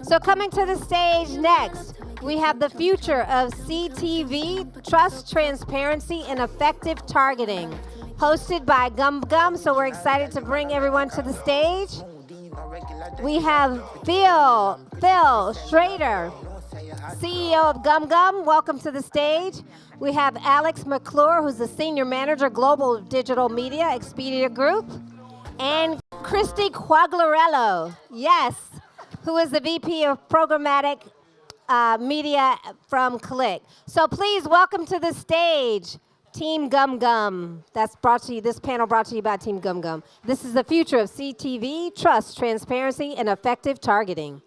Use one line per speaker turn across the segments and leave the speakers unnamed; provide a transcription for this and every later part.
So coming to the stage next, we have the future of CTV, trust, transparency, and effective targeting. Hosted by GumGum, so we're excited to bring everyone to the stage. We have Phil Schrader, CEO of GumGum. Welcome to the stage. We have Alex McClure, who's the Senior Manager, Global Digital Media, Expedia Group. And Christy Quagliarello, yes, who is the VP of Programmatic Media from Click. So please welcome to the stage, Team GumGum. That's brought to you, this panel brought to you by Team GumGum. This is the future of CTV, trust, transparency, and effective targeting.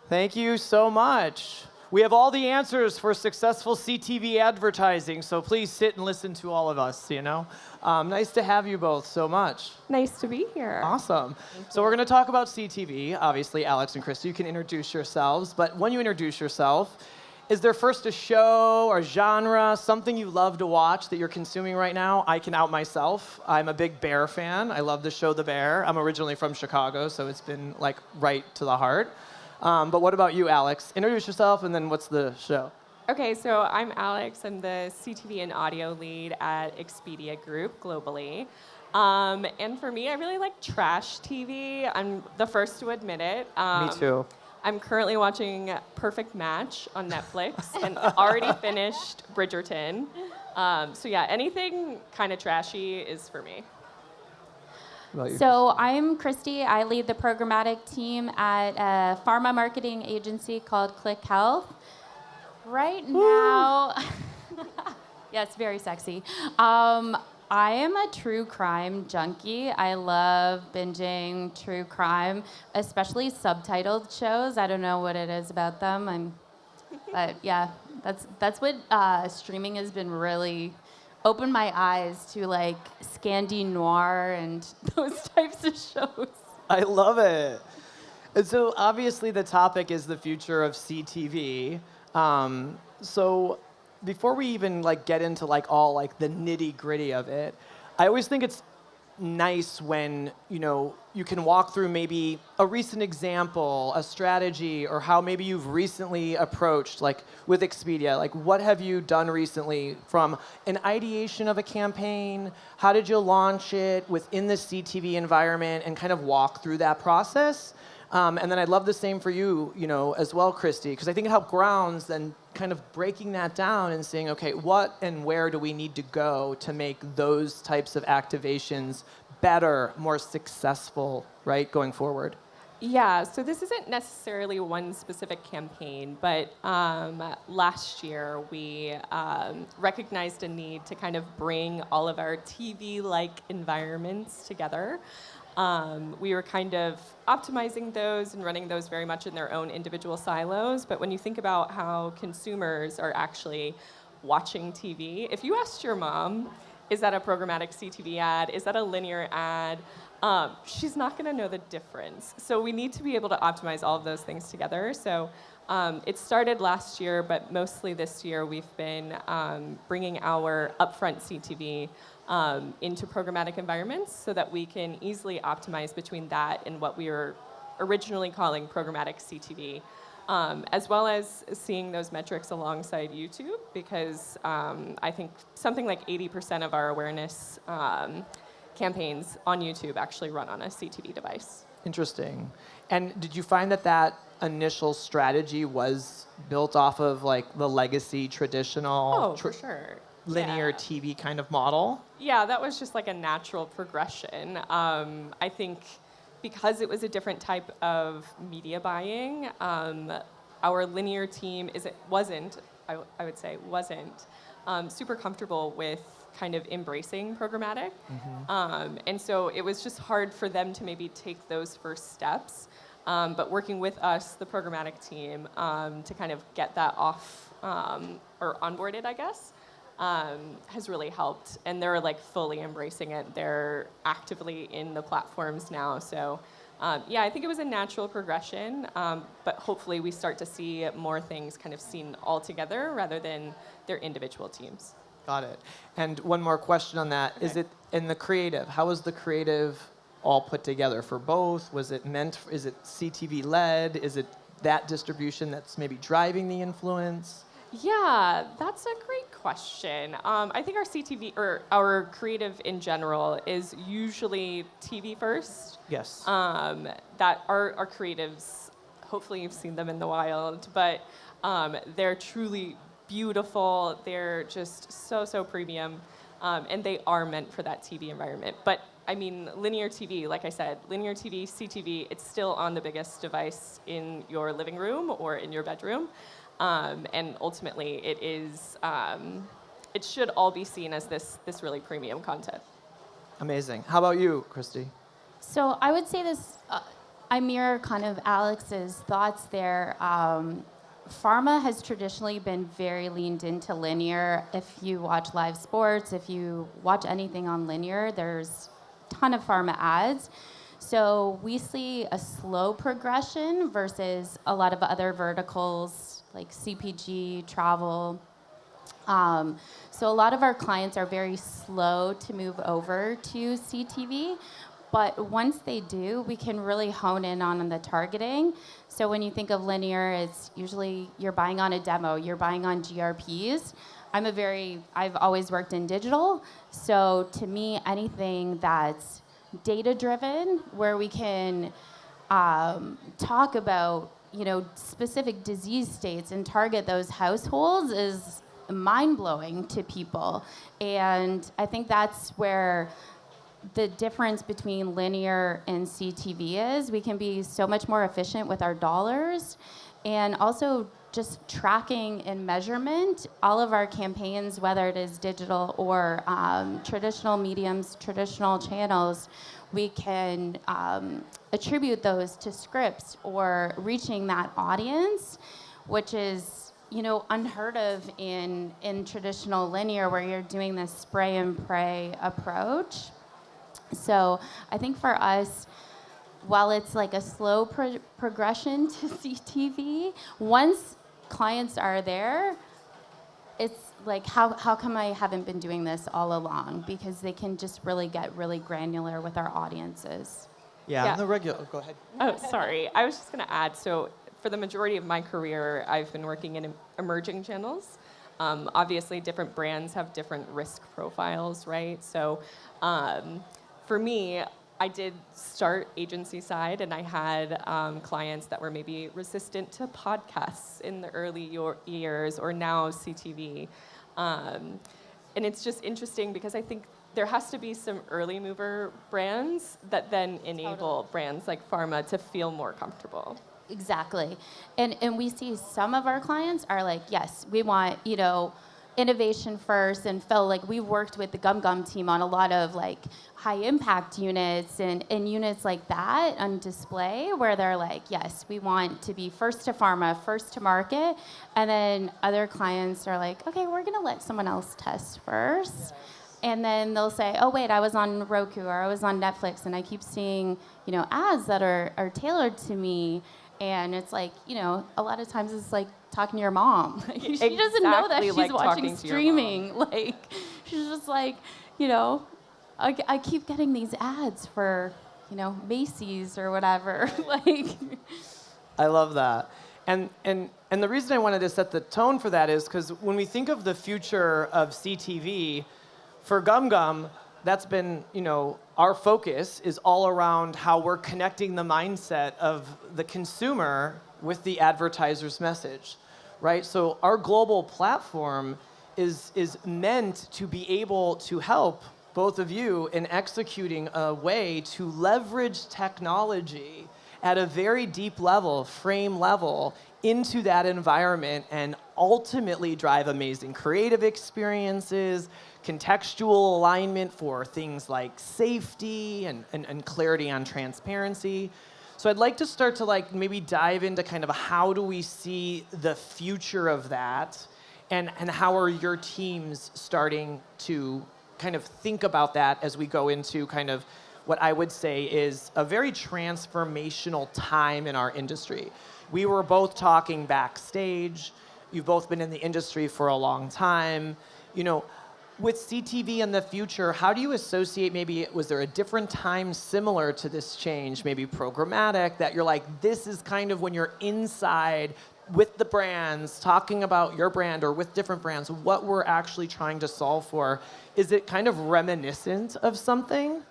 Thank you so much. We have all the answers for successful CTV advertising, so please sit and listen to all of us, you know. Nice to have you both so much.
Nice to be here.
Awesome. So we're going to talk about CTV. Obviously, Alex and Christy, you can introduce yourselves, but when you introduce yourself, is there first a show or genre, something you love to watch that you're consuming right now? I can out myself. I'm a big Bear fan. I love the show The Bear. I'm originally from Chicago, so it's been like right to the heart. But what about you, Alex? Introduce yourself, and then what's the show?
Okay, so I'm Alex. I'm the CTV and audio lead at Expedia Group globally. And for me, I really like trash TV. I'm the first to admit it.
Me too.
I'm currently watching Perfect Match on Netflix and already finished Bridgerton. So yeah, anything kind of trashy is for me.
So I'm Christy. I lead the programmatic team at a pharma marketing agency called Click Health. Right now, yes, very sexy. I am a true crime junkie. I love binging true crime, especially subtitled shows. I don't know what it is about them. But yeah, that's what streaming has been really opened my eyes to, like Scandi Noir and those types of shows.
I love it. And so obviously the topic is the future of CTV. So before we even get into all the nitty gritty of it, I always think it's nice when you can walk through maybe a recent example, a strategy, or how maybe you've recently approached, with Expedia, what have you done recently from an ideation of a campaign? How did you launch it within the CTV environment, and kind of walk through that process? And then I'd love the same for you, as well, Christy, because I think it helped grounds then kind of breaking that down and saying, okay, what and where do we need to go to make those types of activations better, more successful, right, going forward?
Yeah, so this isn't necessarily one specific campaign, but last year we recognized a need to kind of bring all of our TV-like environments together. We were kind of optimizing those and running those very much in their own individual silos. But when you think about how consumers are actually watching TV, if you asked your mom, is that a programmatic CTV ad? Is that a linear ad? She's not going to know the difference. So we need to be able to optimize all of those things together. So it started last year, but mostly this year we've been bringing our upfront CTV into programmatic environments so that we can easily optimize between that and what we were originally calling programmatic CTV, as well as seeing those metrics alongside YouTube, because I think something like 80% of our awareness campaigns on YouTube actually run on a CTV device.
Interesting. And did you find that initial strategy was built off of the legacy traditional
for sure.
linear TV kind of model?
Yeah, that was just like a natural progression. I think because it was a different type of media buying, our linear team wasn't super comfortable with kind of embracing programmatic. Mm-hmm. And so it was just hard for them to maybe take those first steps. But working with us, the programmatic team, to kind of get that off or onboarded, I guess, has really helped. And they're fully embracing it. They're actively in the platforms now. So yeah, I think it was a natural progression. But hopefully we start to see more things kind of seen all together rather than their individual teams.
Got it. And one more question on that.
Okay.
Is it in the creative? How was the creative all put together for both? Was it is it CTV led? Is it that distribution that's maybe driving the influence?
Yeah, that's a great question. I think our CTV, or our creative in general, is usually TV first.
Yes.
That our creatives, hopefully you've seen them in the wild, but they're truly beautiful. They're just so premium, and they are meant for that TV environment. But I mean, linear TV, like I said, linear TV, CTV, it's still on the biggest device in your living room or in your bedroom. And ultimately, it is. It should all be seen as this really premium content.
Amazing. How about you, Christy?
So I would say this, I mirror kind of Alex's thoughts there. Pharma has traditionally been very leaned into linear. If you watch live sports, if you watch anything on linear, there's a ton of pharma ads. So we see a slow progression versus a lot of other verticals like CPG, travel. So a lot of our clients are very slow to move over to CTV, but once they do, we can really hone in on the targeting. So when you think of linear, it's usually you're buying on a demo, you're buying on GRPs. I've always worked in digital, so to me, anything that's data-driven, where we can talk about specific disease states and target those households is mind-blowing to people. And I think that's where the difference between linear and CTV is. We can be so much more efficient with our dollars, and also just tracking and measurement. All of our campaigns, whether it is digital or traditional mediums, traditional channels, we can attribute those to scripts or reaching that audience, which is unheard of in traditional linear, where you're doing this spray and pray approach. So I think for us, while it's like a slow progression to CTV, once clients are there, it's like, how come I haven't been doing this all along? Because they can just really get really granular with our audiences.
Yeah. The regular. Go ahead.
Oh, sorry. I was just going to add. So for the majority of my career, I've been working in emerging channels. Obviously, different brands have different risk profiles, right? So for me, I did start agency side, and I had clients that were maybe resistant to podcasts in the early years, or now CTV. And it's just interesting because I think there has to be some early mover brands that then enable brands like pharma to feel more comfortable.
Exactly. And we see some of our clients are like, yes, we want, innovation first, and felt like we've worked with the GumGum team on a lot of like high impact units and units like that on display, where they're like, yes, we want to be first to pharma, first to market. And then other clients are like, okay, we're going to let someone else test first. And then they'll say, oh, wait, I was on Roku or I was on Netflix, and I keep seeing, ads that are tailored to me. And it's like, a lot of times it's like talking to your mom. She doesn't know that she's watching streaming. Like, she's just like, I keep getting these ads for, Macy's or whatever. Like,
I love that. And the reason I wanted to set the tone for that is because when we think of the future of CTV, for GumGum, that's been, our focus is all around how we're connecting the mindset of the consumer with the advertiser's message, right? So our global platform is meant to be able to help both of you in executing a way to leverage technology at a very deep level, frame level, into that environment and ultimately drive amazing creative experiences, contextual alignment for things like safety and clarity on transparency. So I'd like to start to maybe dive into kind of how do we see the future of that, and how are your teams starting to kind of think about that as we go into kind of what I would say is a very transformational time in our industry. We were both talking backstage. You've both been in the industry for a long time. with CTV in the future, how do you associate, maybe was there a different time similar to this change, maybe programmatic, that you're like, this is kind of when you're inside with the brands, talking about your brand or with different brands, what we're actually trying to solve for? Is it kind of reminiscent of something?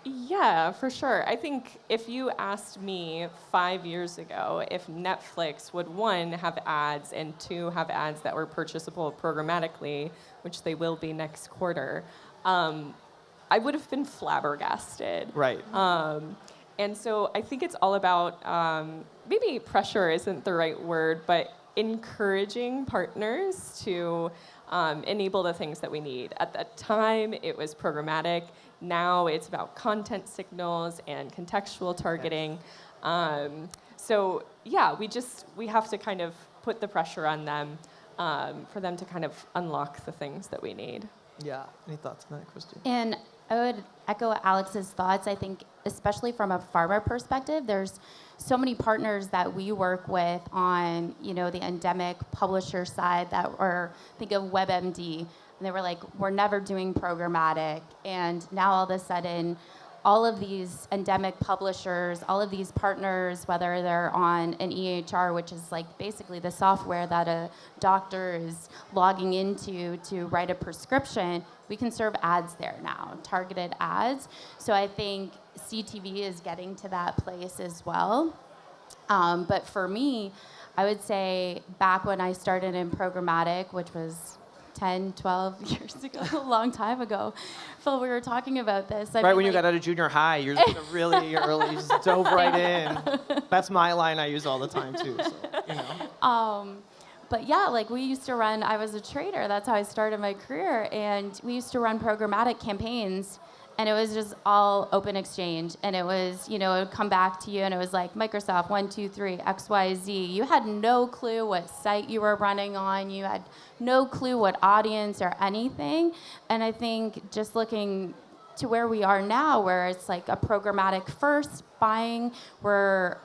Yeah, for sure. I think if you asked me 5 years ago if Netflix would, one, have ads, and two, have ads that were purchasable programmatically, which they will be next quarter, I would have been flabbergasted.
Right.
And so I think it's all about, maybe pressure isn't the right word, but encouraging partners to enable the things that we need. At that time, it was programmatic. Now it's about content signals and contextual targeting. So yeah, we have to kind of put the pressure on them for them to kind of unlock the things that we need.
Yeah. Any thoughts on that, Christy?
And I would echo Alex's thoughts. I think, especially from a farmer perspective, there's so many partners that we work with on, the endemic publisher side think of WebMD, and they were like, we're never doing programmatic. And now all of a sudden, all of these endemic publishers, all of these partners, whether they're on an EHR, which is like basically the software that a doctor is logging into to write a prescription, we can serve ads there now, targeted ads. So I think CTV is getting to that place as well. But for me, I would say back when I started in programmatic, which was 10, 12 years ago, a long time ago. Phil, we were talking about this.
Right when you got out of junior high, you're really early, you just dove right in. That's my line I use all the time too, so.
But yeah, like we used to run, I was a trader, that's how I started my career, and we used to run programmatic campaigns, and it was just all open exchange, and it was, it would come back to you, and it was like Microsoft 1, 2, 3, XYZ. You had no clue what site you were running on. You had no clue what audience or anything. And I think just looking to where we are now, where it's like a programmatic first buying, we're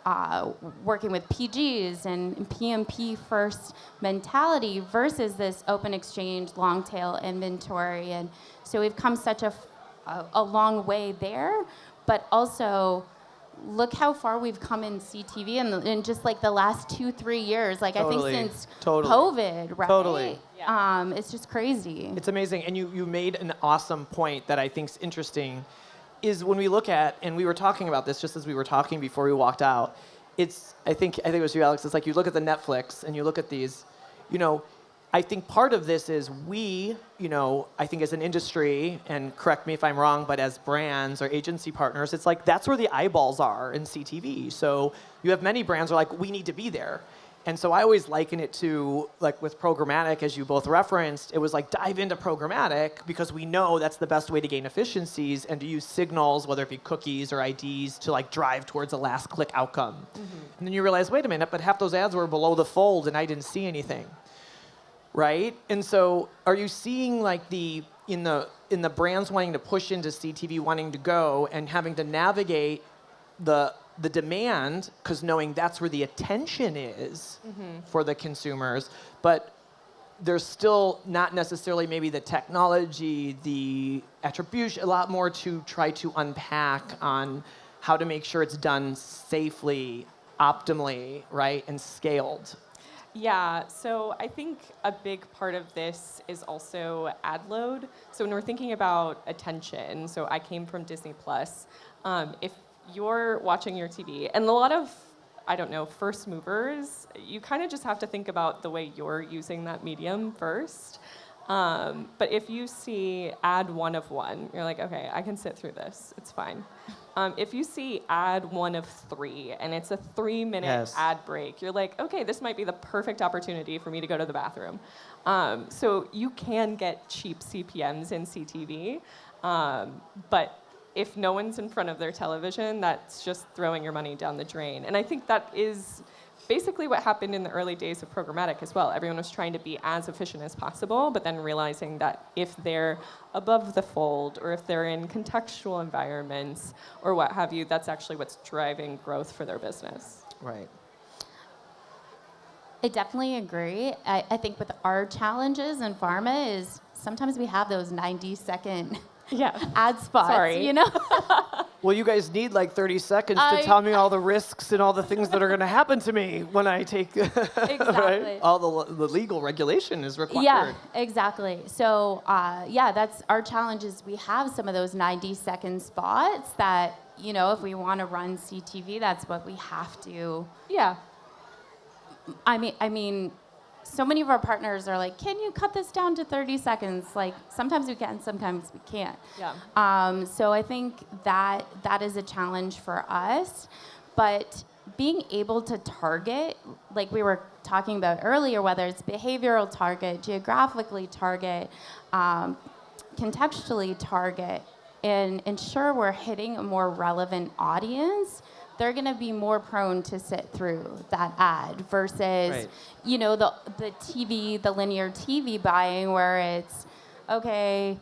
working with PGs and PMP first mentality versus this open exchange, long tail inventory. And so we've come such a long way there, but also look how far we've come in CTV in just like the last 2-3 years. Like
Totally.
I think since
Totally.
COVID, right?
Totally.
Yeah.
It's just crazy.
It's amazing, and you made an awesome point that I think is interesting, is when we look at, and we were talking about this just as we were talking before we walked out, I think it was you, Alex, it's like you look at the Netflix and you look at these, I think part of this is we, I think as an industry, and correct me if I'm wrong, but as brands or agency partners, it's like that's where the eyeballs are in CTV. So you have many brands who are like, we need to be there. And so I always liken it to, like with programmatic, as you both referenced, it was like dive into programmatic because we know that's the best way to gain efficiencies and to use signals, whether it be cookies or IDs, to like drive towards a last click outcome. Mm-hmm. And then you realize, wait a minute, but half those ads were below the fold and I didn't see anything. Right? And so are you seeing like in the brands wanting to push into CTV, wanting to go and having to navigate the demand, because knowing that's where the attention is for the consumers, but there's still not necessarily maybe the technology, the attribution, a lot more to try to unpack on how to make sure it's done safely, optimally, right, and scaled.
Yeah, so I think a big part of this is also ad load. So when we're thinking about attention, so I came from Disney Plus. If you're watching your TV, and a lot of, first movers, you kind of just have to think about the way you're using that medium first. But if you see ad 1 of 1, you're like, okay, I can sit through this, it's fine. If you see ad 1 of 3, and it's a 3-minute
Yes.
ad break, you're like, okay, this might be the perfect opportunity for me to go to the bathroom. So you can get cheap CPMs in CTV, but if no one's in front of their television, that's just throwing your money down the drain. And I think that is basically what happened in the early days of programmatic as well. Everyone was trying to be as efficient as possible, but then realizing that if they're above the fold or if they're in contextual environments or what have you, that's actually what's driving growth for their business.
Right.
I definitely agree. I think with our challenges in pharma is sometimes we have those 90-second
Yeah.
ad spots,
Sorry.
you know?
Well, you guys need like 30 seconds to tell me all the risks and all the things that are going to happen to me when I take,
Exactly.
right? All the legal regulation is required.
Yeah, exactly. So, that's our challenge is we have some of those 90-second spots that, you know, if we want to run CTV, that's what we have to.
Yeah.
I mean, so many of our partners are like, can you cut this down to 30 seconds? Like, sometimes we can, sometimes we can't.
Yeah.
So I think that is a challenge for us. But being able to target, like we were talking about earlier, whether it's behavioral target, geographically target, contextually target, and ensure we're hitting a more relevant audience, they're going to be more prone to sit through that ad versus,
Right.
you know, the TV, the linear TV buying where it's, okay,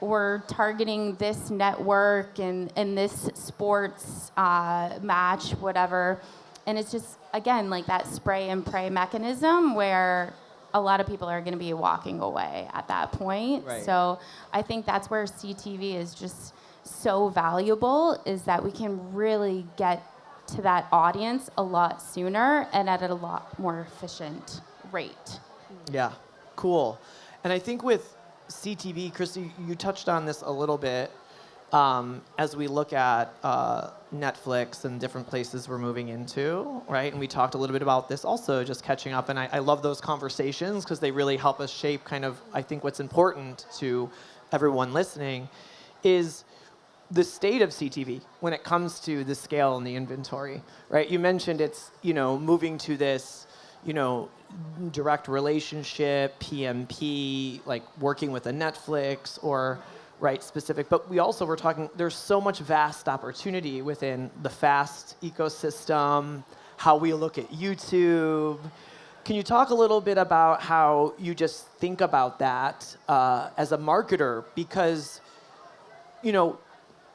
we're targeting this network and this sports match, whatever. And it's just, again, like that spray and pray mechanism where a lot of people are going to be walking away at that point.
Right.
So I think that's where CTV is just so valuable, is that we can really get to that audience a lot sooner and at a lot more efficient rate.
Yeah, cool. And I think with CTV, Christy, you touched on this a little bit as we look at Netflix and different places we're moving into, right? And we talked a little bit about this also, just catching up. And I love those conversations because they really help us shape kind of, I think what's important to everyone listening is the state of CTV when it comes to the scale and the inventory, right? You mentioned it's, you know, moving to this, you know, direct relationship, PMP, like working with a Netflix or, right, specific. But we also were talking, there's so much vast opportunity within the FAST ecosystem, how we look at YouTube. Can you talk a little bit about how you just think about that as a marketer? Because, you know,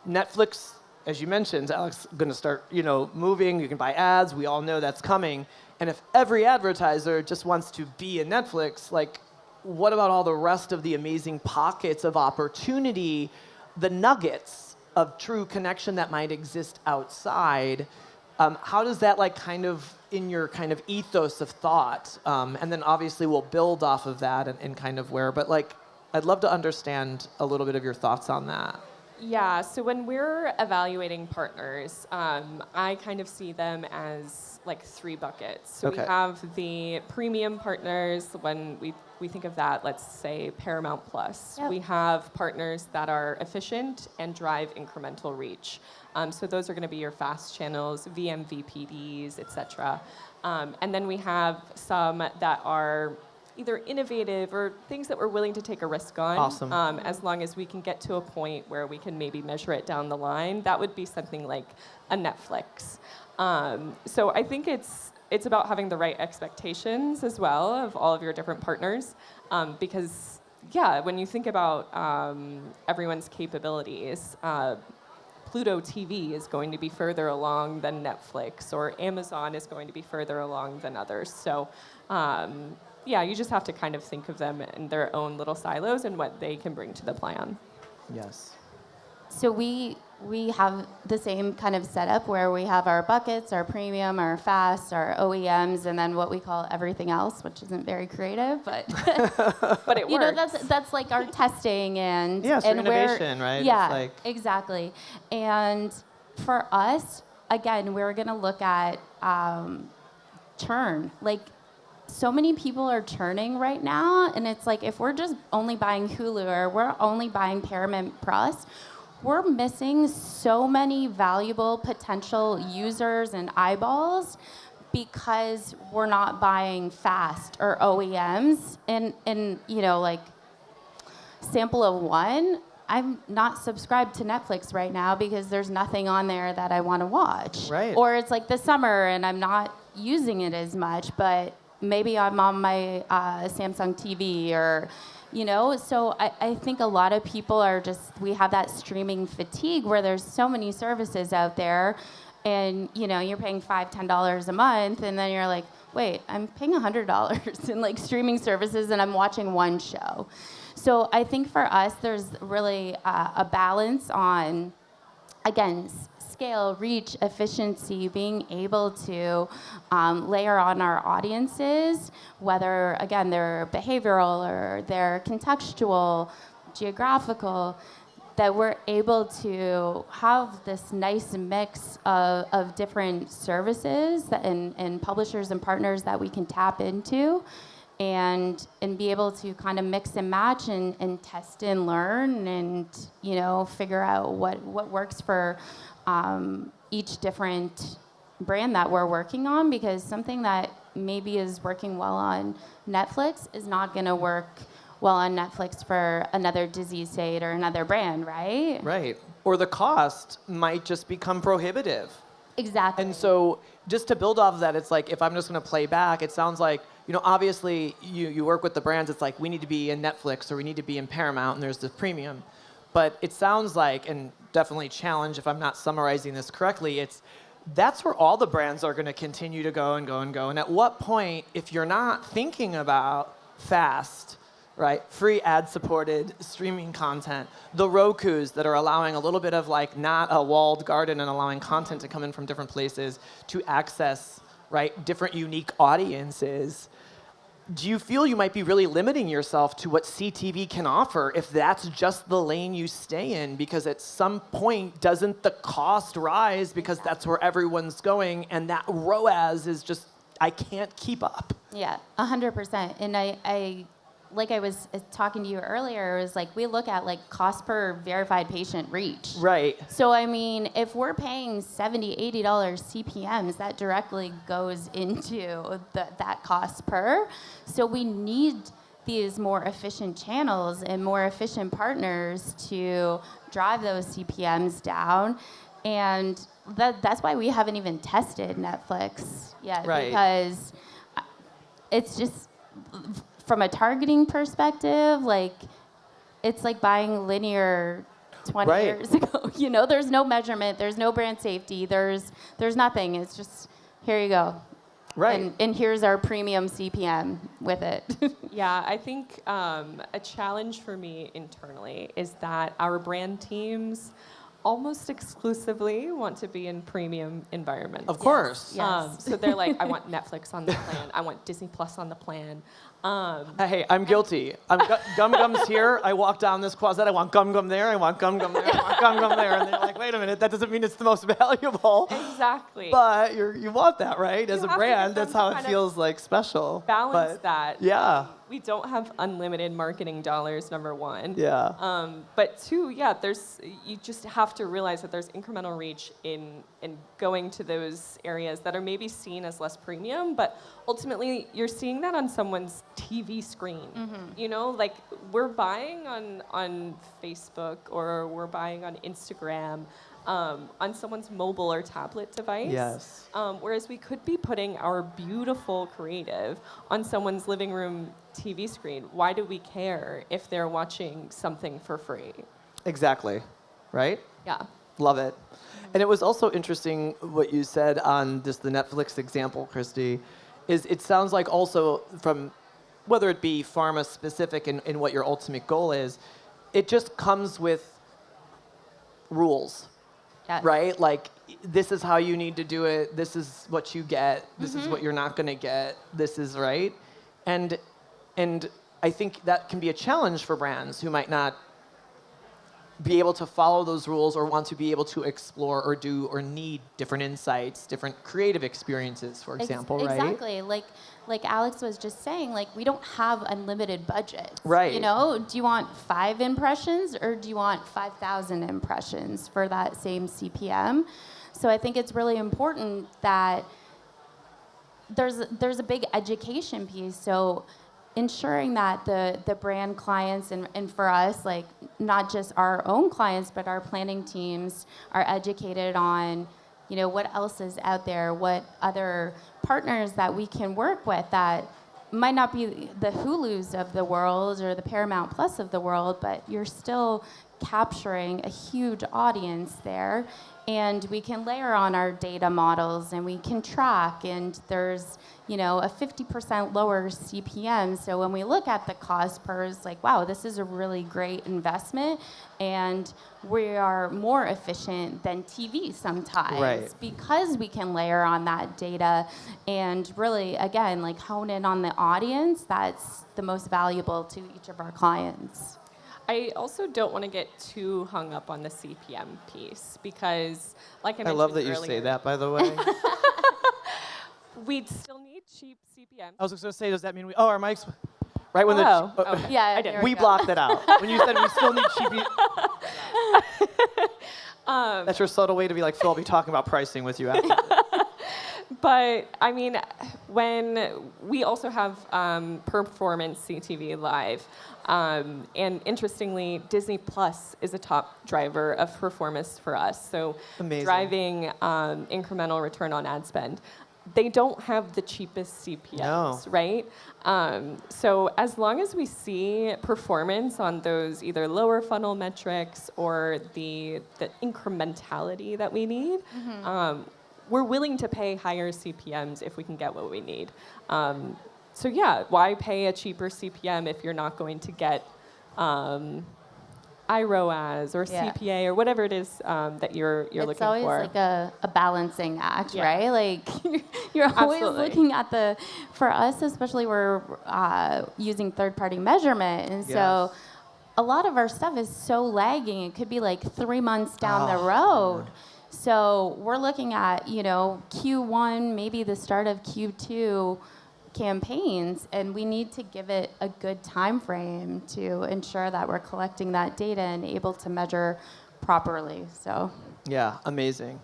Netflix, as you mentioned, Alex, going to start, you know, moving. You can buy ads. We all know that's coming. And if every advertiser just wants to be in Netflix, like, what about all the rest of the amazing pockets of opportunity, the nuggets of true connection that might exist outside? How does that, like, kind of in your kind of ethos of thought? And then obviously we'll build off of that and kind of where. But, like, I'd love to understand a little bit of your thoughts on that.
Yeah, so when we're evaluating partners, I kind of see them as like 3 buckets. So
Okay.
we have the premium partners. When we think of that, let's say Paramount Plus.
Yep.
We have partners that are efficient and drive incremental reach. So those are going to be your fast channels, VMVPDs, et cetera. And then we have some that are either innovative or things that we're willing to take a risk on.
Awesome.
As long as we can get to a point where we can maybe measure it down the line. That would be something like a Netflix. So I think it's about having the right expectations as well of all of your different partners. Because, yeah, when you think about everyone's capabilities, Pluto TV is going to be further along than Netflix, or Amazon is going to be further along than others. So, yeah, you just have to kind of think of them in their own little silos and what they can bring to the plan.
Yes.
So we have the same kind of setup where we have our buckets, our premium, our fast, our OEMs, and then what we call everything else, which isn't very creative, but
But it
you know,
works.
that's like our testing and
Yeah, so
and
innovation, right?
Yeah,
It's like
exactly. And for us, again, we're gonna look at churn. Like, so many people are churning right now, and it's like if we're just only buying Hulu or we're only buying Paramount Plus, we're missing so many valuable potential users and eyeballs because we're not buying fast or OEMs. And you know, like, sample of one, I'm not subscribed to Netflix right now because there's nothing on there that I want to watch.
Right.
Or it's like the summer and I'm not using it as much, but maybe I'm on my Samsung TV or, you know. So I think a lot of people are just, we have that streaming fatigue where there's so many services out there and, you know, you're paying $5, $10 a month and then you're like, wait, I'm paying $100 in like streaming services and I'm watching one show. So I think for us, there's really a balance on, again, scale, reach, efficiency, being able to layer on our audiences, whether, again, they're behavioral or they're contextual, geographical, that we're able to have this nice mix of different services and publishers and partners that we can tap into and be able to kind of mix and match and test and learn and, figure out what works for each different brand that we're working on, because something that maybe is working well on Netflix is not going to work well on Netflix for another disease state or another brand, right?
Right. Or the cost might just become prohibitive.
Exactly.
And so just to build off of that, it's like, if I'm just going to play back, it sounds like, obviously you work with the brands, it's like we need to be in Netflix or we need to be in Paramount and there's the premium. But it sounds like, and definitely challenge if I'm not summarizing this correctly, that's where all the brands are going to continue to go and go and go. And at what point, if you're not thinking about fast, right, free ad-supported streaming content, the Rokus that are allowing a little bit of like not a walled garden and allowing content to come in from different places to access, right, different unique audiences, do you feel you might be really limiting yourself to what CTV can offer if that's just the lane you stay in? Because at some point, doesn't the cost rise because that's where everyone's going, and that ROAS is just, I can't keep up.
Yeah, 100%. And I like I was talking to you earlier, it was like we look at like cost per verified patient reach.
Right.
So I mean, if we're paying $70, $80 CPMs, that directly goes into that cost per. So we need these more efficient channels and more efficient partners to drive those CPMs down. And that's why we haven't even tested Netflix yet,
right,
because it's just, from a targeting perspective, like it's like buying linear 20
right,
years ago. There's no measurement, there's no brand safety, there's nothing. It's just, here you go.
Right.
And here's our premium CPM with it.
Yeah, I think a challenge for me internally is that our brand teams almost exclusively want to be in premium environments.
Of course.
Yes.
So they're like, I want Netflix on the plan. I want Disney Plus on the plan.
Hey, I'm guilty. GumGum's here. I walk down this closet. I want GumGum there. I want GumGum there. I want GumGum there. And they're like, wait a minute. That doesn't mean it's the most valuable.
Exactly.
But you want that, right? As
You
a
have to
brand,
get them
that's how
to
it
kind of
feels like special.
balance
But,
that.
Yeah.
We don't have unlimited marketing dollars, number one.
Yeah.
But two, you just have to realize that there's incremental reach in going to those areas that are maybe seen as less premium, but ultimately you're seeing that on someone's TV screen. Mm-hmm. Like we're buying on Facebook or we're buying on Instagram, on someone's mobile or tablet device.
Yes.
Whereas we could be putting our beautiful creative on someone's living room TV screen. Why do we care if they're watching something for free?
Exactly. Right?
Yeah.
Love it. And it was also interesting what you said on just the Netflix example, Christy, is it sounds like also from whether it be pharma specific in what your ultimate goal is, it just comes with rules.
Yes.
Right? Like, this is how you need to do it. This is what you get. This is what you're not going to get. This is right. And I think that can be a challenge for brands who might not be able to follow those rules or want to be able to explore or do or need different insights, different creative experiences, for example, right?
Exactly. Like Alex was just saying, like we don't have unlimited budgets.
Right.
Do you want 5 impressions or do you want 5,000 impressions for that same CPM? So I think it's really important that there's a big education piece. So ensuring that the brand clients and for us, like not just our own clients, but our planning teams are educated on, what else is out there, what other partners that we can work with that might not be the Hulus of the world or the Paramount Plus of the world, but you're still capturing a huge audience there, and we can layer on our data models, and we can track, and there's, you know, a 50% lower CPM. So when we look at the cost per, it's like, wow, this is a really great investment, and we are more efficient than TV sometimes,
Right.
because we can layer on that data and really, again, like hone in on the audience that's the most valuable to each of our clients.
I also don't want to get too hung up on the CPM piece because, like I mentioned
love that you
earlier,
say that, by the way.
we'd still need cheap CPM.
I was going to say, does that mean our mics? Right when
Yeah,
I did.
we blocked it out. When you said we still need cheap. That's your subtle way to be like, Phil, I'll be talking about pricing with you after.
But I mean, when we also have performance CTV live, and interestingly, Disney Plus is a top driver of performance for us. So
Amazing.
driving incremental return on ad spend. They don't have the cheapest CPMs, right? So as long as we see performance on those either lower funnel metrics or the incrementality that we need, we're willing to pay higher CPMs if we can get what we need. So yeah, why pay a cheaper CPM if you're not going to get iROAS or CPA or whatever it is that you're looking for?
It's always like a balancing act,
Yeah.
right? Like you're always
Absolutely.
looking at for us especially, we're using third-party measurement, and so a lot of our stuff is so lagging. It could be like 3 months down the road. So we're looking at, you know, Q1, maybe the start of Q2 campaigns, and we need to give it a good time frame to ensure that we're collecting that data and able to measure properly. So
Yeah, amazing.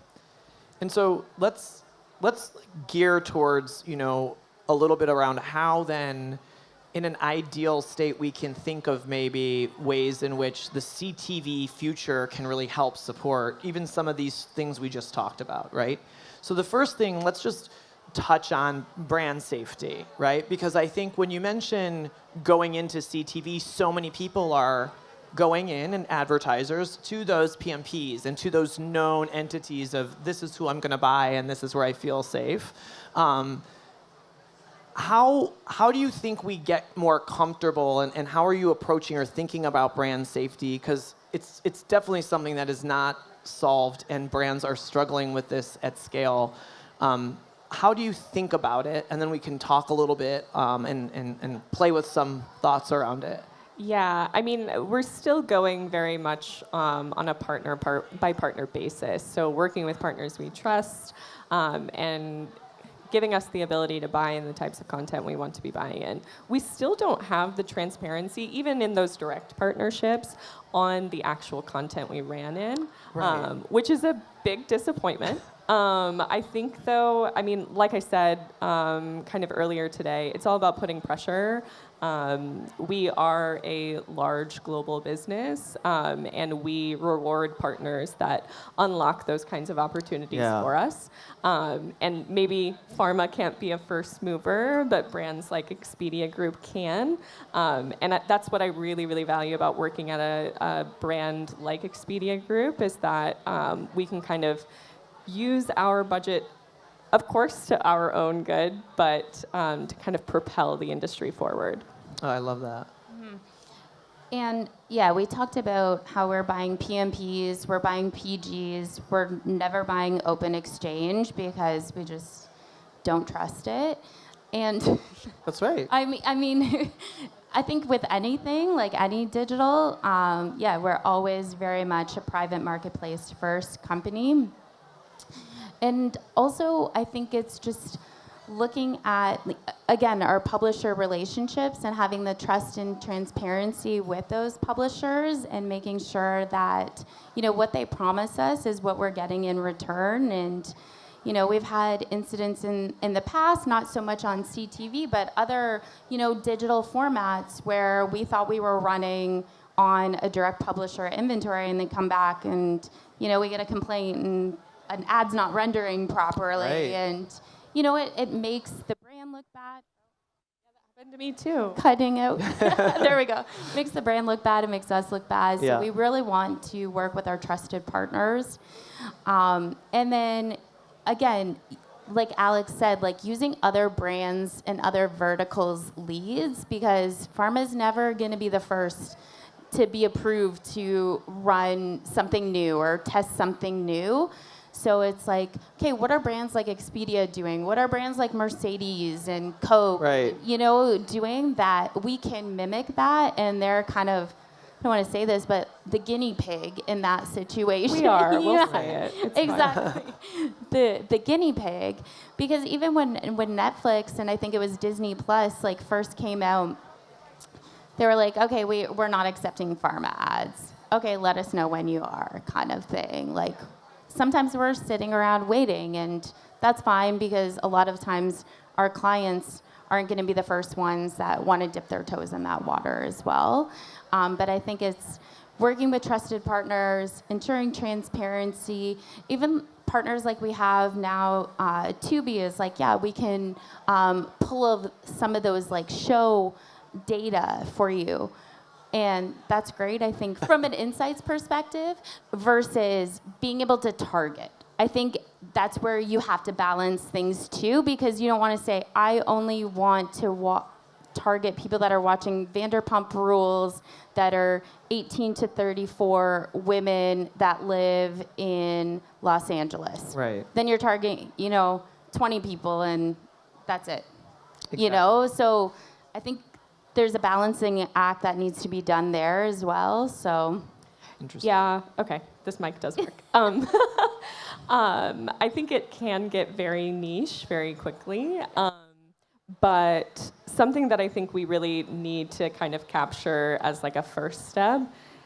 And so let's gear towards, you know, a little bit around how then, in an ideal state, we can think of maybe ways in which the CTV future can really help support even some of these things we just talked about, right? So the first thing, let's just touch on brand safety, right? Because I think when you mention going into CTV, so many people are going in, and advertisers, to those PMPs and to those known entities of this is who I'm going to buy and this is where I feel safe. How do you think we get more comfortable, and how are you approaching or thinking about brand safety? Because it's definitely something that is not solved, and brands are struggling with this at scale. How do you think about it? And then we can talk a little bit and play with some thoughts around it.
Yeah, I mean, we're still going very much on a by partner basis. So working with partners we trust and giving us the ability to buy in the types of content we want to be buying in. We still don't have the transparency, even in those direct partnerships, on the actual content we ran in, which is a big disappointment. I think, though, I mean, like I said kind of earlier today, it's all about putting pressure. We are a large global business, and we reward partners that unlock those kinds of opportunities for us. And maybe pharma can't be a first mover, but brands like Expedia Group can. And that's what I really, really value about working at a brand like Expedia Group, is that we can kind of use our budget, of course, to our own good, but to kind of propel the industry forward.
Oh, I love that.
And yeah, we talked about how we're buying PMPs, we're buying PGs, we're never buying open exchange because we just don't trust it. And
That's right.
I mean, I think with anything, like any digital, we're always very much a private marketplace first company. And also, I think it's just looking at, again, our publisher relationships and having the trust and transparency with those publishers and making sure that, you know, what they promise us is what we're getting in return. And, you know, we've had incidents in the past, not so much on CTV, but other, you know, digital formats where we thought we were running on a direct publisher inventory, and they come back and, you know, we get a complaint and an ad's not rendering properly.
Right.
And, you know, it makes the brand look bad.
Happened to me too.
Cutting out. There we go. Makes the brand look bad. It makes us look bad.
Yeah.
So we really want to work with our trusted partners. And then, again, like Alex said, like using other brands and other verticals leads, because pharma's never going to be the first to be approved to run something new or test something new. So it's like, okay, what are brands like Expedia doing? What are brands like Mercedes and Coke,
Right.
doing that we can mimic that? And they're kind of, I don't want to say this, but the guinea pig in that situation.
We are. We'll
Yeah.
say it. It's
Exactly. the guinea pig, because even when Netflix and I think it was Disney Plus like first came out, they were like, okay, we're not accepting pharma ads. Okay, let us know when you are, kind of thing. Like sometimes we're sitting around waiting, and that's fine because a lot of times our clients aren't going to be the first ones that want to dip their toes in that water as well. But I think it's working with trusted partners, ensuring transparency, even partners like we have now. Tubi is like, yeah, we can pull some of those like show data for you. And that's great, I think, from an insights perspective versus being able to target. I think that's where you have to balance things too, because you don't want to say, I only want to target people that are watching Vanderpump Rules that are 18 to 34 women that live in Los Angeles.
Right.
Then you're targeting, 20 people and that's it.
Exactly.
So I think there's a balancing act that needs to be done there as well. So,
Interesting.
Yeah. Okay. This mic does work. I think it can get very niche very quickly. But something that I think we really need to kind of capture as like a first step,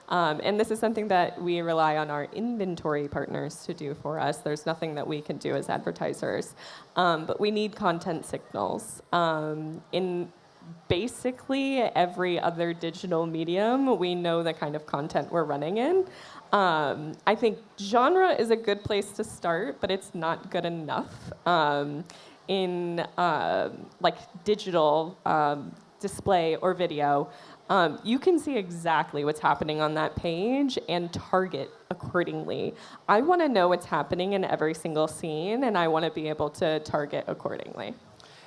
and this is something that we rely on our inventory partners to do for us. There's nothing that we can do as advertisers, but we need content signals. In basically every other digital medium, we know the kind of content we're running in. I think genre is a good place to start, but it's not good enough. In like digital display or video, you can see exactly what's happening on that page and target accordingly. I want to know what's happening in every single scene, and I want to be able to target accordingly.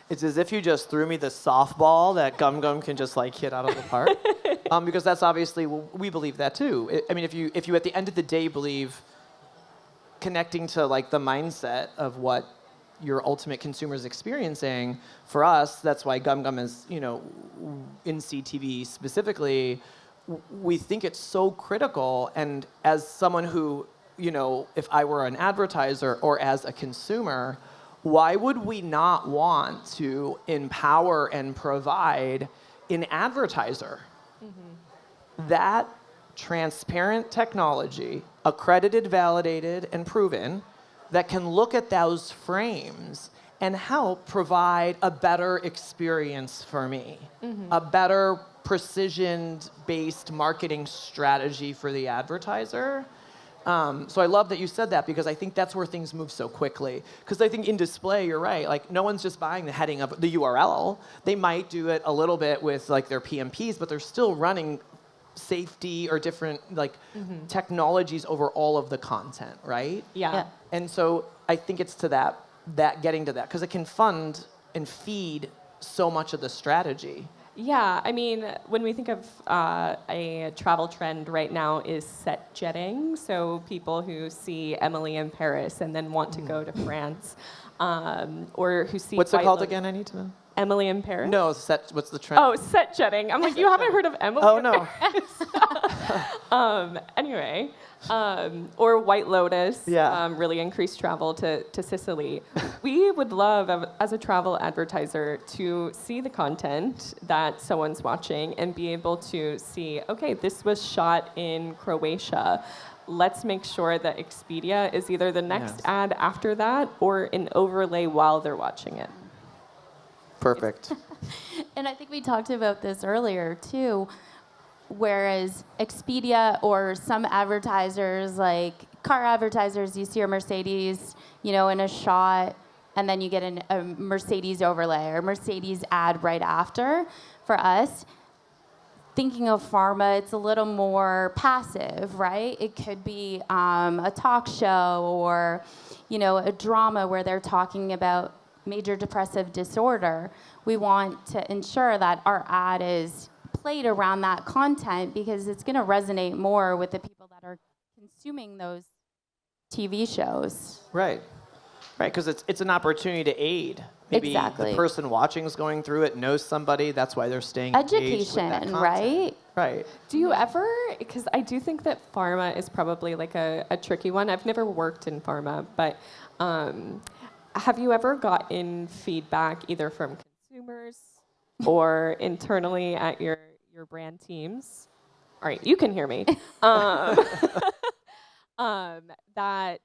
It's as if you just threw me the softball that GumGum can just like hit out of the park, because that's obviously we believe that too. I mean, if you at the end of the day believe connecting to like the mindset of what your ultimate consumer is experiencing, for us, that's why GumGum is in CTV specifically. We think it's so critical, and as someone who if I were an advertiser or as a consumer, why would we not want to empower and provide an advertiser that transparent technology, accredited, validated, and proven, that can look at those frames and help provide a better experience for me, a better precision-based marketing strategy for the advertiser? So I love that you said that, because I think that's where things move so quickly. Because I think in display, you're right. Like, no one's just buying the heading of the URL. They might do it a little bit with like their PMPs, but they're still running safety or different like technologies over all of the content, right?
Yeah.
And so I think it's to that getting to that, because it can fund and feed so much of the strategy.
Yeah, I mean, when we think of a travel trend right now is set jetting, so people who see Emily in Paris and then want to go to France, or who see
What's it
White
called
Lotus-
again? I need to know.
Emily in Paris?
No, what's the trend?
Oh, set jetting. I'm like, you haven't heard of Emily
Oh,
in
no.
Paris? Anyway, or White Lotus,
Yeah.
really increased travel to Sicily. We would love, as a travel advertiser, to see the content that someone's watching and be able to see, okay, this was shot in Croatia. Let's make sure that Expedia is either the next ad after that or an overlay while they're watching it.
Perfect.
And I think we talked about this earlier too, whereas Expedia or some advertisers, like car advertisers, you see a Mercedes, in a shot, and then you get a Mercedes overlay or Mercedes ad right after. For us, thinking of pharma, it's a little more passive, right? It could be a talk show or, a drama where they're talking about major depressive disorder. We want to ensure that our ad is played around that content because it's going to resonate more with the people that are consuming those TV shows.
Right. Right, because it's an opportunity to aid. Maybe
Exactly.
the person watching is going through it, knows somebody, that's why they're staying engaged with that
Education,
content.
right?
Right.
Do you ever, because I do think that pharma is probably like a tricky one. I've never worked in pharma, but have you ever gotten feedback either from consumers or internally at your brand teams? All right, you can hear me. That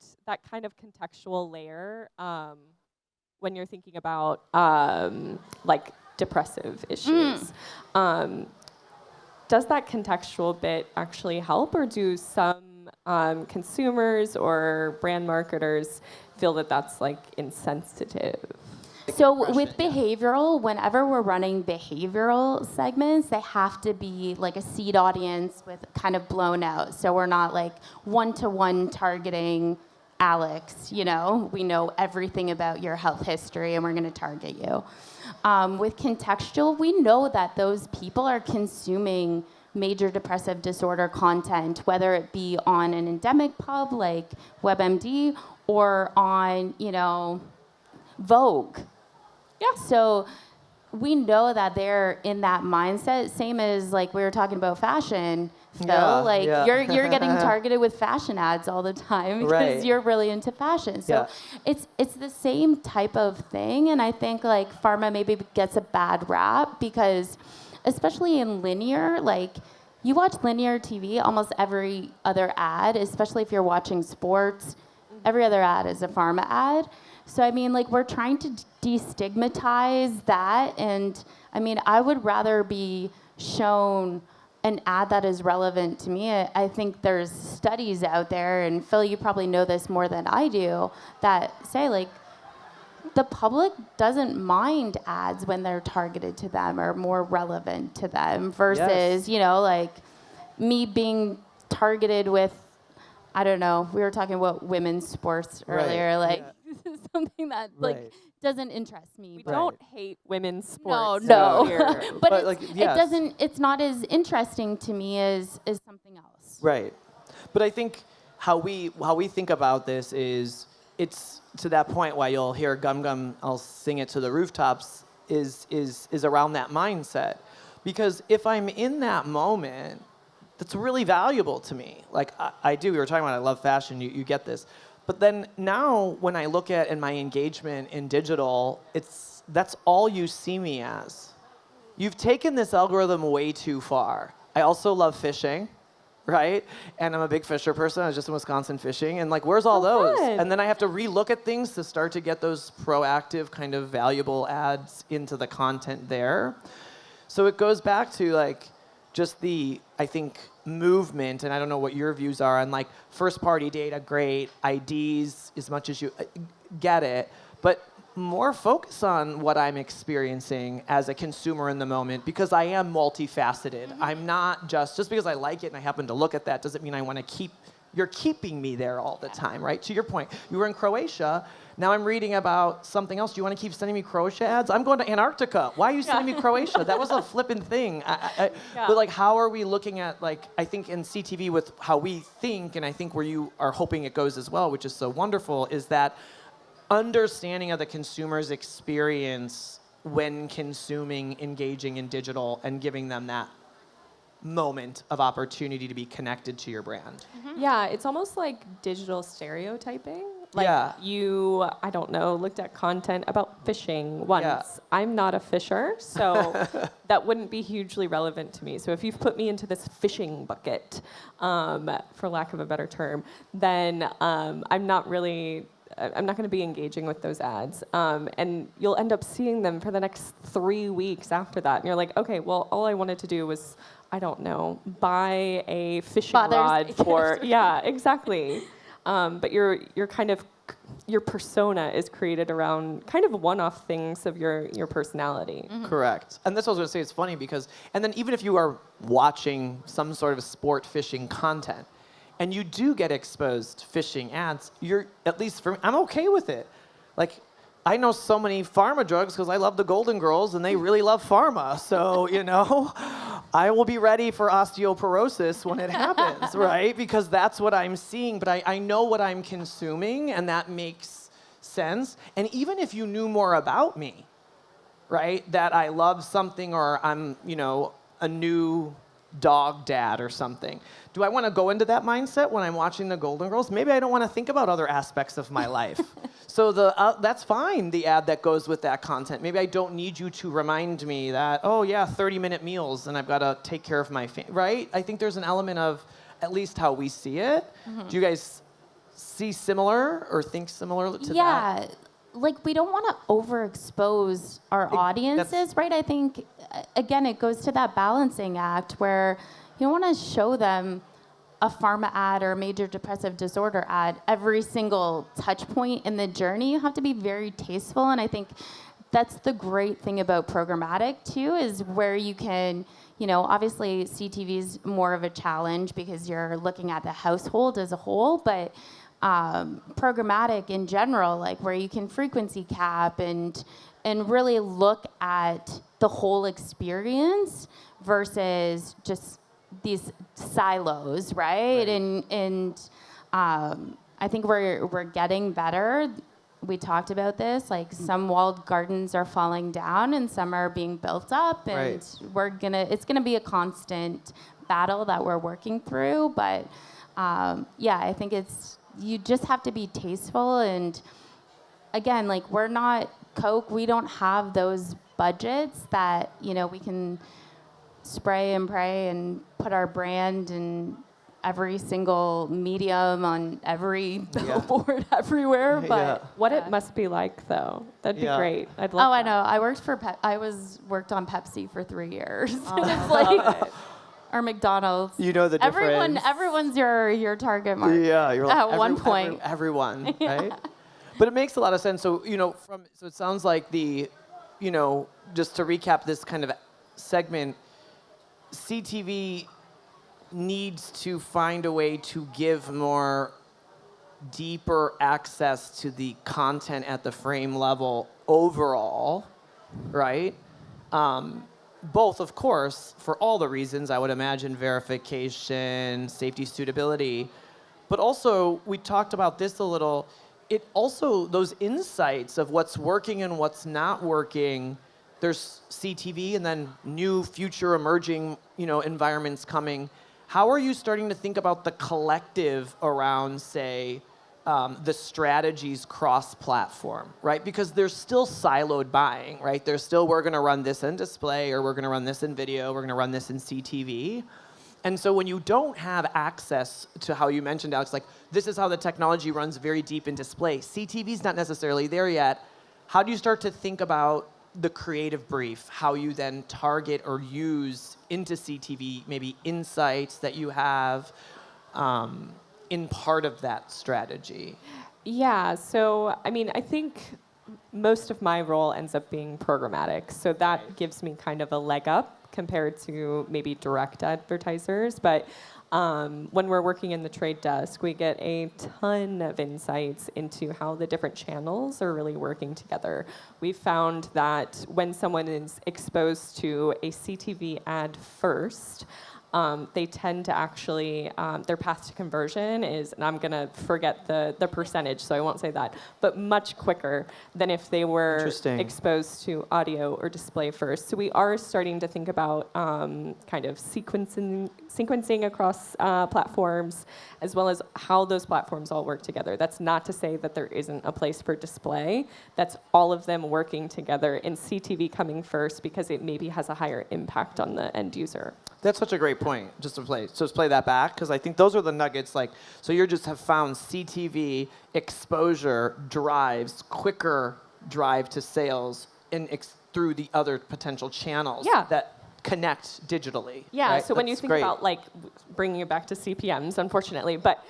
kind of contextual layer when you're thinking about like depressive issues. Does that contextual bit actually help, or do some consumers or brand marketers feel that that's like insensitive?
So with behavioral, whenever we're running behavioral segments, they have to be like a seed audience with kind of blown out. So we're not like one-to-one targeting Alex, we know everything about your health history and we're going to target you. With contextual, we know that those people are consuming major depressive disorder content, whether it be on an endemic pub like WebMD or on, Vogue. Yeah. So we know that they're in that mindset, same as like we were talking about fashion, Phil. You're getting targeted with fashion ads all the time because you're really into fashion. So it's the same type of thing, and I think like pharma maybe gets a bad rap because, especially in linear, like you watch linear TV, almost every other ad, especially if you're watching sports, every other ad is a pharma ad. So, we're trying to destigmatize that. And, I would rather be shown an ad that is relevant to me. I think there's studies out there, and Phil, you probably know this more than I do, that say, like, the public doesn't mind ads when they're targeted to them or more relevant to them versus, like me being targeted with, I don't know, we were talking about women's sports earlier, this is something that doesn't interest me.
We don't hate women's sports.
No. but
it
doesn't, it's not as interesting to me as something else.
Right. But I think how we think about this is, it's to that point why you'll hear GumGum, I'll sing it to the rooftops, is around that mindset. Because if I'm in that moment, that's really valuable to me. Like I do, we were talking about, I love fashion, you get this. But then now when I look at in my engagement in digital, that's all you see me as. You've taken this algorithm way too far. I also love fishing, right? And I'm a big fisher person. I was just in Wisconsin fishing. And like, where's all those?
Fun.
And then I have to relook at things to start to get those proactive kind of valuable ads into the content there. So it goes back to like just the, I think, movement, and I don't know what your views are on like first party data, great, IDs as much as you get it, but more focus on what I'm experiencing as a consumer in the moment, because I am multifaceted. I'm not just because I like it and I happen to look at that doesn't mean I want to you're keeping me there all the time, right? To your point, you were in Croatia. Now I'm reading about something else. Do you want to keep sending me Croatia ads? I'm going to Antarctica. Why are you sending me Croatia? That was a flippin' thing. But like, how are we looking at, like, I think in CTV with how we think, and I think where you are hoping it goes as well, which is so wonderful, is that understanding of the consumer's experience when consuming, engaging in digital, and giving them that moment of opportunity to be connected to your brand.
Yeah, it's almost like digital stereotyping. Like I don't know, looked at content about fishing once. Yeah. I'm not a fisher, so that wouldn't be hugely relevant to me. So if you've put me into this fishing bucket, for lack of a better term, then I'm not going to be engaging with those ads. And you'll end up seeing them for the next 3 weeks after that. And you're like, okay, well, all I wanted to do was, I don't know, buy a fishing rod for, yeah, exactly. But you're kind of your persona is created around kind of one-off things of your personality.
Correct. And that's what I was going to say. It's funny because, and then even if you are watching some sort of sport fishing content, and you do get exposed to fishing ads, you're, at least for me, I'm okay with it. Like, I know so many pharma drugs because I love the Golden Girls and they really love pharma. So, you know, I will be ready for osteoporosis when it happens, right? Because that's what I'm seeing. But I know what I'm consuming, and that makes sense. And even if you knew more about me, right, that I love something or I'm, you know, a new dog dad or something. Do I want to go into that mindset when I'm watching the Golden Girls? Maybe I don't want to think about other aspects of my life. So that's fine, the ad that goes with that content. Maybe I don't need you to remind me that, oh yeah, 30-minute meals and I've got to take care of my family, right? I think there's an element of at least how we see it. Do you guys see similar or think similar to that?
Yeah, like we don't want to overexpose our audiences, right? I think, again, it goes to that balancing act where you don't want to show them a pharma ad or a major depressive disorder ad every single touch point in the journey. You have to be very tasteful, and I think that's the great thing about programmatic too, is where you can, you know, obviously CTV is more of a challenge because you're looking at the household as a whole, but programmatic in general, like where you can frequency cap and really look at the whole experience versus just these silos, right? And I think we're getting better. We talked about this, like some walled gardens are falling down and some are being built up, and it's gonna be a constant battle that we're working through. But yeah, I think you just have to be tasteful. And again, like we're not Coke, we don't have those budgets that, you know, we can spray and pray and put our brand in every single medium on every billboard everywhere. But
what it must be like, though, that'd be great. I'd love
I know. I worked for worked on Pepsi for 3 years. It's like or McDonald's.
You know the difference.
Everyone's your target market.
Yeah, you're like
at one point.
Everyone, right? But it makes a lot of sense. So, you know, so it sounds like you know, just to recap this kind of segment, CTV needs to find a way to give more deeper access to the content at the frame level overall, right? Both, of course, for all the reasons, I would imagine, verification, safety, suitability, but also, we talked about this a little, it also, those insights of what's working and what's not working, there's CTV and then new future emerging, you know, environments coming. How are you starting to think about the collective around, say, the strategies cross-platform, right? Because there's still siloed buying, right? There's still, we're going to run this in display, or we're going to run this in video, we're going to run this in CTV. And so when you don't have access to how you mentioned, Alex, like, this is how the technology runs very deep in display. CTV's not necessarily there yet. How do you start to think about the creative brief, how you then target or use into CTV, maybe insights that you have in part of that strategy?
Yeah, so I mean, I think most of my role ends up being programmatic, so that gives me kind of a leg up compared to maybe direct advertisers. But when we're working in the trade desk, we get a ton of insights into how the different channels are really working together. We've found that when someone is exposed to a CTV ad first, they tend to actually, their path to conversion is, and I'm going to forget the percentage, so I won't say that, but much quicker than if they were exposed to audio or display first. So we are starting to think about kind of sequencing across platforms, as well as how those platforms all work together. That's not to say that there isn't a place for display. That's all of them working together, and CTV coming first because it maybe has a higher impact on the end user.
That's such a great point, just to play. So let's play that back, because I think those are the nuggets. Like, so you just have found CTV exposure drives quicker drive to sales through the other potential channels.
Yeah.
That connect digitally.
Yeah,
right?
so when you
That's
think
great.
about, like, bringing it back to CPMs, unfortunately, but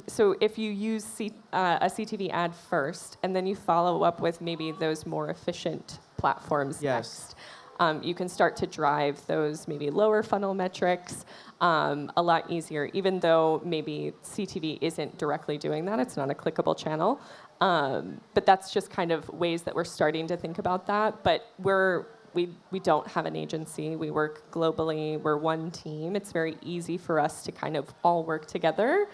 so if you use a CTV ad first, and then you follow up with maybe those more efficient platforms
Yes.
next, you can start to drive those maybe lower funnel metrics a lot easier, even though maybe CTV isn't directly doing that. It's not a clickable channel. But that's just kind of ways that we're starting to think about that. But we don't have an agency. We work globally. We're one team. It's very easy for us to kind of all work together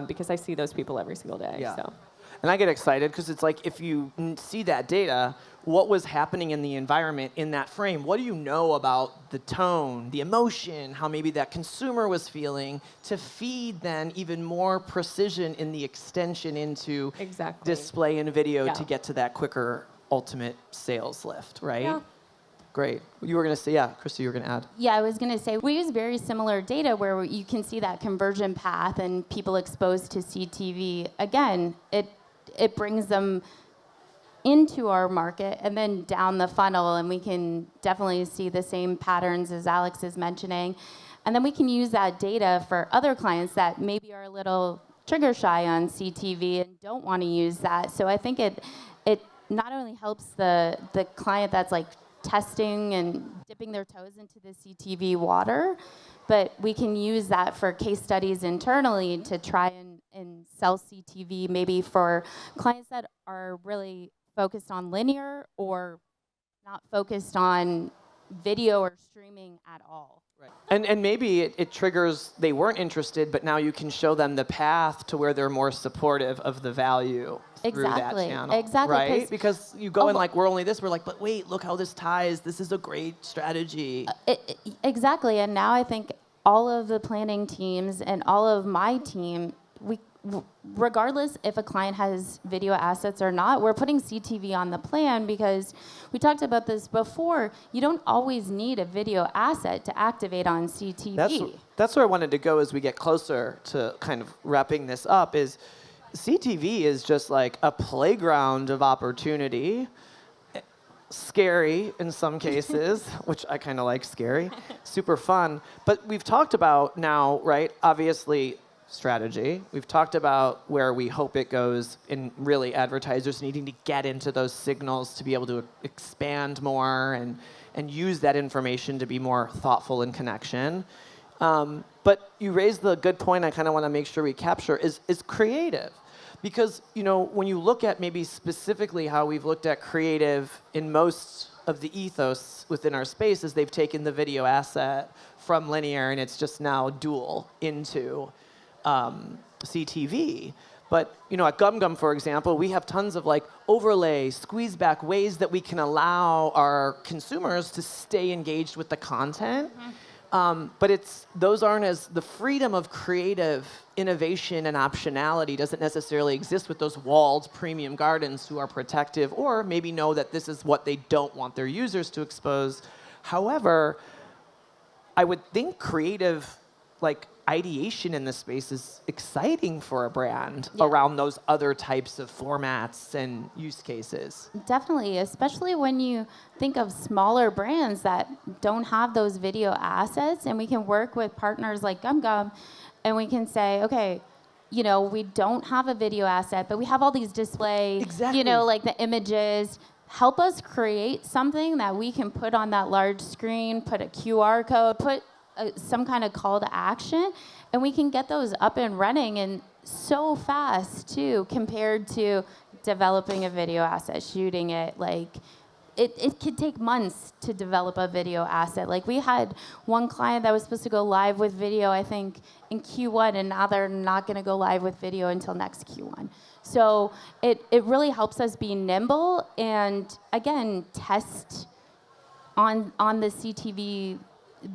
because I see those people every single day.
Yeah.
So.
And I get excited because it's like if you see that data, what was happening in the environment in that frame? What do you know about the tone, the emotion, how maybe that consumer was feeling to feed then even more precision in the extension into
Exactly.
display and video
Yeah.
to get to that quicker ultimate sales lift, right?
Yeah.
Great. You were going to say, yeah, Christy, you were going to add.
Yeah, I was going to say, we use very similar data where you can see that conversion path and people exposed to CTV. Again, it brings them into our market and then down the funnel, and we can definitely see the same patterns as Alex is mentioning. And then we can use that data for other clients that maybe are a little trigger shy on CTV and don't want to use that. So I think it not only helps the client that's like testing and dipping their toes into the CTV water, but we can use that for case studies internally to try and sell CTV maybe for clients that are really focused on linear or not focused on video or streaming at all.
Right. And maybe it triggers, they weren't interested, but now you can show them the path to where they're more supportive of the value through that channel.
Exactly.
Right? Because you go in like, we're only this, we're like, but wait, look how this ties. This is a great strategy.
Exactly. And now I think all of the planning teams and all of my team, regardless if a client has video assets or not, we're putting CTV on the plan because we talked about this before. You don't always need a video asset to activate on CTV.
That's where I wanted to go as we get closer to kind of wrapping this up is CTV is just like a playground of opportunity. Scary in some cases, which I kind of like scary, super fun. But we've talked about now, right, obviously, strategy. We've talked about where we hope it goes in really advertisers needing to get into those signals to be able to expand more and use that information to be more thoughtful in connection. But you raised the good point I kind of want to make sure we capture is creative. Because, you know, when you look at maybe specifically how we've looked at creative in most of the ethos within our space is they've taken the video asset from linear and it's just now dual into CTV. But, you know, at GumGum, for example, we have tons of like overlay, squeeze back ways that we can allow our consumers to stay engaged with the content. But those aren't as, the freedom of creative innovation and optionality doesn't necessarily exist with those walled premium gardens who are protective or maybe know that this is what they don't want their users to expose. However, I would think creative, like, ideation in this space is exciting for a brand around those other types of formats and use cases.
Definitely, especially when you think of smaller brands that don't have those video assets, and we can work with partners like GumGum, and we can say, okay, you know, we don't have a video asset, but we have all these display, you know, like the images. Help us create something that we can put on that large screen, put a QR code, put some kind of call to action, and we can get those up and running and so fast too compared to developing a video asset, shooting it. Like it could take months to develop a video asset. Like we had one client that was supposed to go live with video, I think, in Q1, and now they're not going to go live with video until next Q1. So it really helps us be nimble and, again, test on the CTV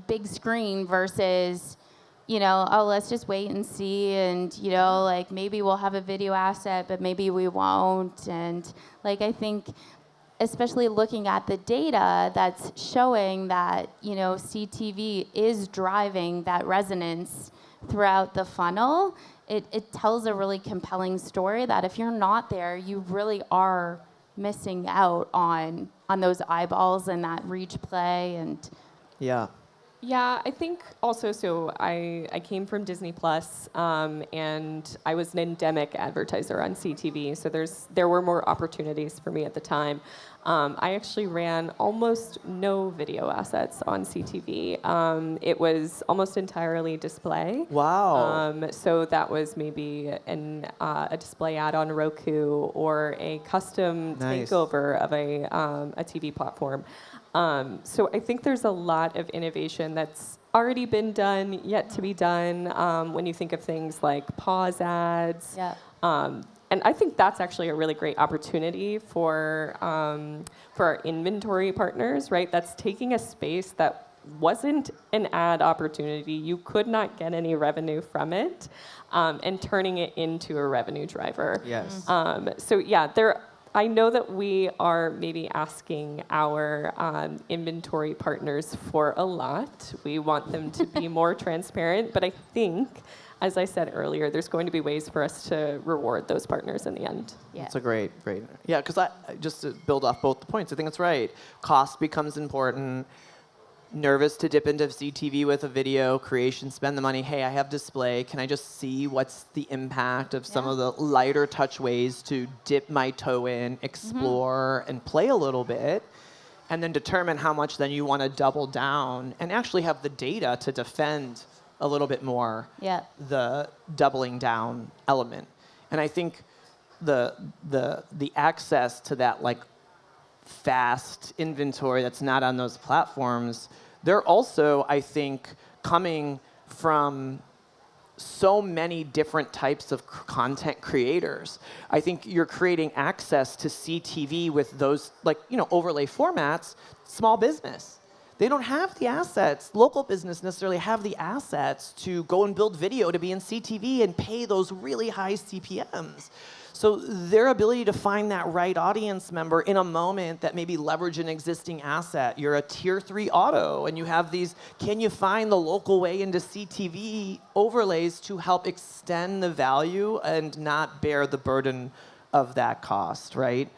big screen versus, you know, oh, let's just wait and see, and, you know, like maybe we'll have a video asset, but maybe we won't. And like I think, especially looking at the data that's showing that, you know, CTV is driving that resonance throughout the funnel, it tells a really compelling story that if you're not there, you really are missing out on those eyeballs and that reach play. And
Yeah.
Yeah, I think also, so I came from Disney Plus, and I was an endemic advertiser on CTV, so there were more opportunities for me at the time. I actually ran almost no video assets on CTV. It was almost entirely display.
Wow.
So that was maybe a display ad on Roku or a custom
Nice.
takeover of a TV platform. So I think there's a lot of innovation that's already been done, yet to be done, when you think of things like pause ads.
Yeah.
And I think that's actually a really great opportunity for our inventory partners, right? That's taking a space that wasn't an ad opportunity. You could not get any revenue from it, and turning it into a revenue driver.
Yes.
So yeah, I know that we are maybe asking our inventory partners for a lot. We want them to be more transparent, but I think, as I said earlier, there's going to be ways for us to reward those partners in the end.
Yeah.
That's a great. Yeah, because just to build off both the points, I think that's right. Cost becomes important. Nervous to dip into CTV with a video creation, spend the money. Hey, I have display. Can I just see what's the impact of some of the lighter touch ways to dip my toe in, explore, and play a little bit, and then determine how much then you want to double down and actually have the data to defend a little bit more the doubling down element. And I think the access to that like fast inventory that's not on those platforms, they're also, I think, coming from so many different types of content creators. I think you're creating access to CTV with those overlay formats, small business. They don't have the assets. Local business necessarily have the assets to go and build video to be in CTV and pay those really high CPMs. So their ability to find that right audience member in a moment that maybe leverage an existing asset. You're a tier 3 auto and you have these, can you find the local way into CTV overlays to help extend the value and not bear the burden of that cost, right?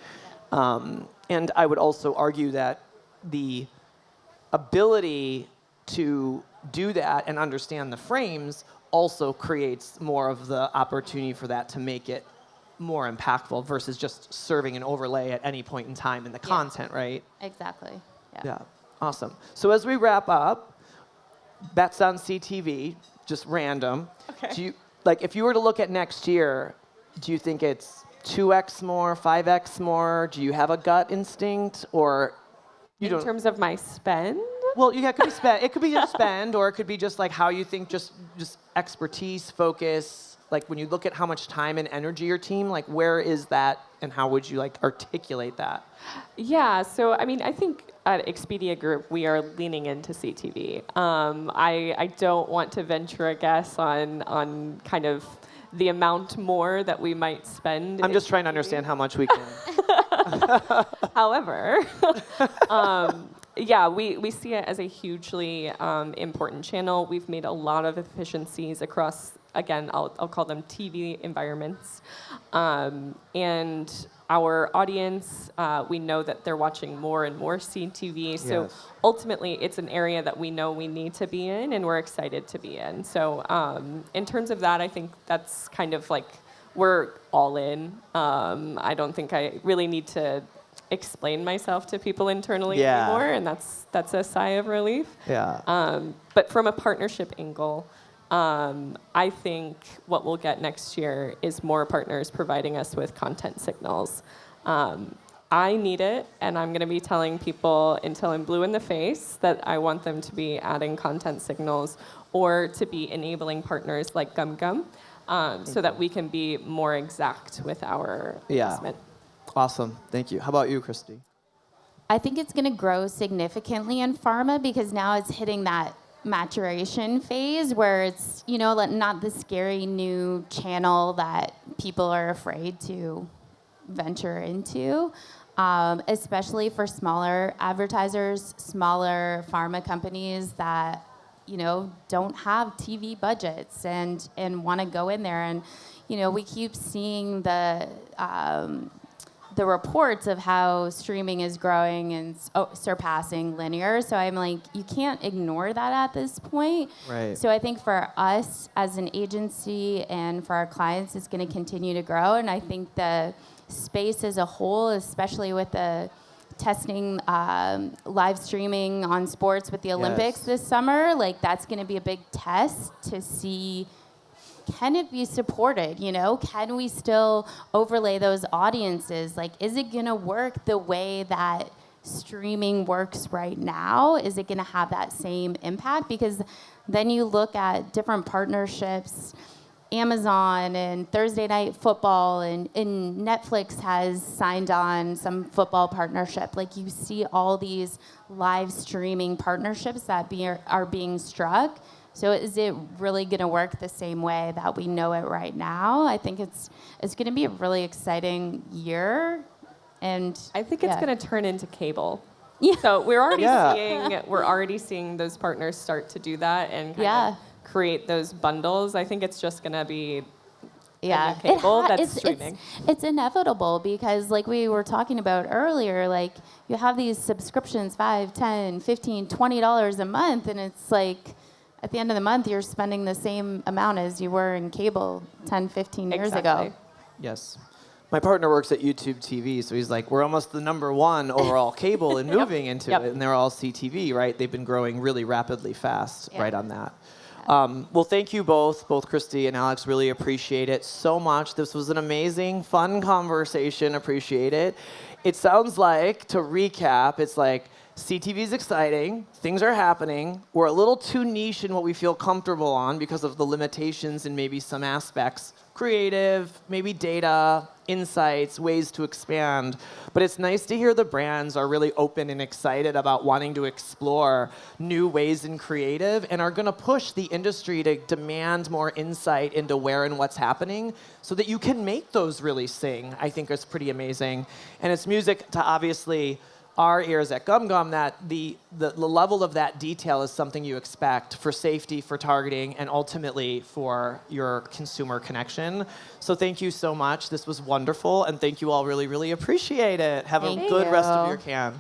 And I would also argue that the ability to do that and understand the frames also creates more of the opportunity for that to make it more impactful versus just serving an overlay at any point in time in the content, right?
Exactly.
Yeah. Awesome. So as we wrap up, bets on CTV, just random.
Okay.
Do you, if you were to look at next year, do you think it's 2x more, 5x more? Do you have a gut instinct, or you don't?
In terms of my spend?
Well, yeah, it could be spend. It could be your spend, or it could be just like how you think, just expertise, focus. Like when you look at how much time and energy your team, like where is that, and how would you articulate that?
Yeah, so I mean, I think at Expedia Group we are leaning into CTV. I don't want to venture a guess on kind of the amount more that we might spend.
I'm just trying to understand how much we can.
However, yeah, we see it as a hugely important channel. We've made a lot of efficiencies across, again, I'll call them TV environments. And our audience, we know that they're watching more and more CTV. So ultimately, it's an area that we know we need to be in and we're excited to be in. So in terms of that, I think that's kind of like, we're all in. I don't think I really need to explain myself to people internally anymore, and that's a sigh of relief.
Yeah.
But from a partnership angle, I think what we'll get next year is more partners providing us with content signals. I need it, and I'm going to be telling people until I'm blue in the face that I want them to be adding content signals or to be enabling partners like GumGum, so that we can be more exact with our investment.
Awesome. Thank you. How about you, Christy?
I think it's going to grow significantly in pharma because now it's hitting that maturation phase where it's, not the scary new channel that people are afraid to venture into, especially for smaller advertisers, smaller pharma companies that, don't have TV budgets and want to go in there. And, we keep seeing the the reports of how streaming is growing and surpassing linear. So I'm like, you can't ignore that at this point.
Right.
So I think for us as an agency and for our clients, it's going to continue to grow. And I think the space as a whole, especially with the testing live streaming on sports with the Olympics this summer, like that's going to be a big test to see, can it be supported? You know, can we still overlay those audiences? Like, is it going to work the way that streaming works right now? Is it going to have that same impact? Because then you look at different partnerships, Amazon and Thursday Night Football, and Netflix has signed on some football partnership. Like, you see all these live streaming partnerships that are being struck. So is it really going to work the same way that we know it right now? I think it's going to be a really exciting year, and
I think it's going to turn into cable.
Yeah.
So we're already seeing those partners start to do that and kind of create those bundles. I think it's just going to be cable that's streaming.
It's inevitable because, like we were talking about earlier, like you have these subscriptions, $5, $10, $15, $20 a month, and it's like, at the end of the month, you're spending the same amount as you were in cable 10, 15 years ago.
Yes. My partner works at YouTube TV, so he's like, we're almost the #1 overall cable and moving into it, and they're all CTV, right? They've been growing really rapidly fast right on that. Well, thank you both Christy and Alex. Really appreciate it so much. This was an amazing, fun conversation. Appreciate it. It sounds like, to recap, it's like, CTV is exciting, things are happening, we're a little too niche in what we feel comfortable on because of the limitations in maybe some aspects, creative, maybe data, insights, ways to expand. But it's nice to hear the brands are really open and excited about wanting to explore new ways in creative and are going to push the industry to demand more insight into where and what's happening so that you can make those really sing. I think is pretty amazing. And it's music to obviously our ears at GumGum that the level of that detail is something you expect for safety, for targeting, and ultimately for your consumer connection. So thank you so much. This was wonderful, and thank you all. Really, really appreciate it. Have a good rest of your can.